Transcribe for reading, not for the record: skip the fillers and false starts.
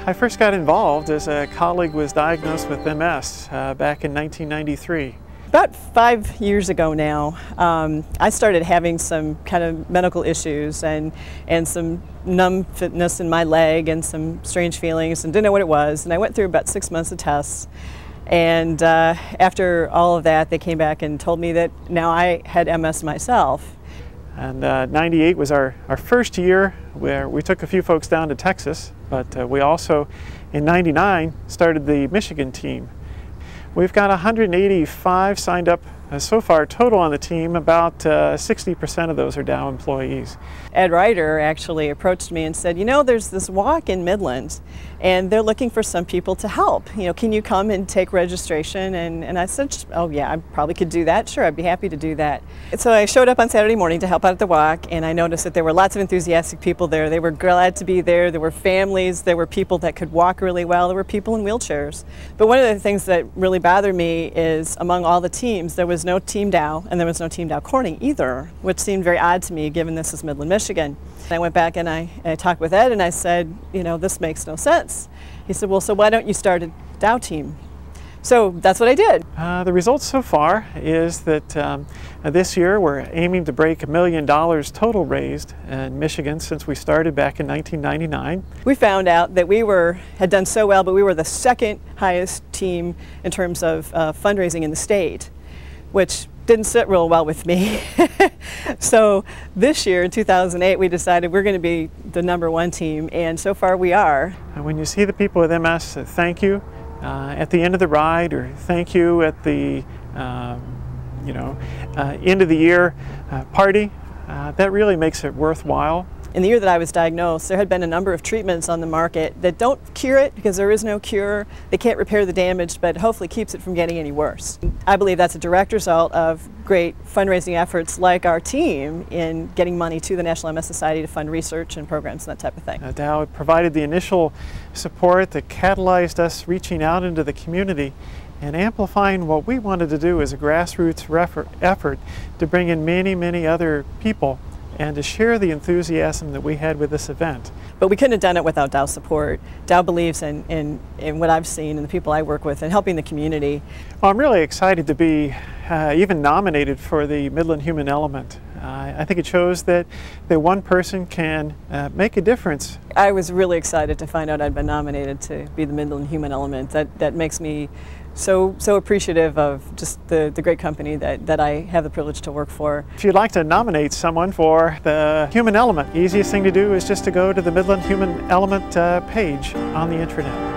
I first got involved as a colleague was diagnosed with MS back in 1993. About 5 years ago now, I started having some kind of medical issues and some numbness in my leg and some strange feelings and didn't know what it was. And I went through about 6 months of tests. And after all of that, they came back and told me that now I had MS myself. And 98 was our first year where we took a few folks down to Texas, but we also, in 99, started the Michigan team. We've got 185 signed up so far total on the team. About 60% of those are Dow employees. Ed Rightor actually approached me and said, you know, there's this walk in Midland and they're looking for some people to help. You know, can you come and take registration? And I said, oh yeah, I probably could do that. Sure, I'd be happy to do that. And so I showed up on Saturday morning to help out at the walk, and I noticed that there were lots of enthusiastic people there. They were glad to be there. There were families. There were people that could walk really well. There were people in wheelchairs. But one of the things that really bothered me is among all the teams, there was no Team Dow and there was no Team Dow Corning either, which seemed very odd to me given this is Midland, Michigan. And I went back and I talked with Ed and I said, you know, this makes no sense. He said, well, so why don't you start a Dow team? So that's what I did. The results so far is that this year we're aiming to break $1 million total raised in Michigan since we started back in 1999. We found out that we had done so well, but we were the second highest team in terms of fundraising in the state, which didn't sit real well with me. So this year, in 2008, we decided we're going to be the #1 team, and so far we are. When you see the people with MS, thank you at the end of the ride, or thank you at the end of the year party, that really makes it worthwhile. In the year that I was diagnosed, there had been a number of treatments on the market that don't cure it because there is no cure. They can't repair the damage, but hopefully keeps it from getting any worse. I believe that's a direct result of great fundraising efforts like our team in getting money to the National MS Society to fund research and programs and that type of thing. Dow provided the initial support that catalyzed us reaching out into the community and amplifying what we wanted to do as a grassroots effort to bring in many, many other people and to share the enthusiasm that we had with this event. But we couldn't have done it without Dow's support. Dow believes in what I've seen and the people I work with and helping the community. Well, I'm really excited to be even nominated for the Midland Human Element. I think it shows that one person can make a difference. I was really excited to find out I'd been nominated to be the Midland Human Element. That makes me so appreciative of just the great company that I have the privilege to work for. If you'd like to nominate someone for the Human Element, the easiest thing to do is just to go to the Midland Human Element page on the intranet.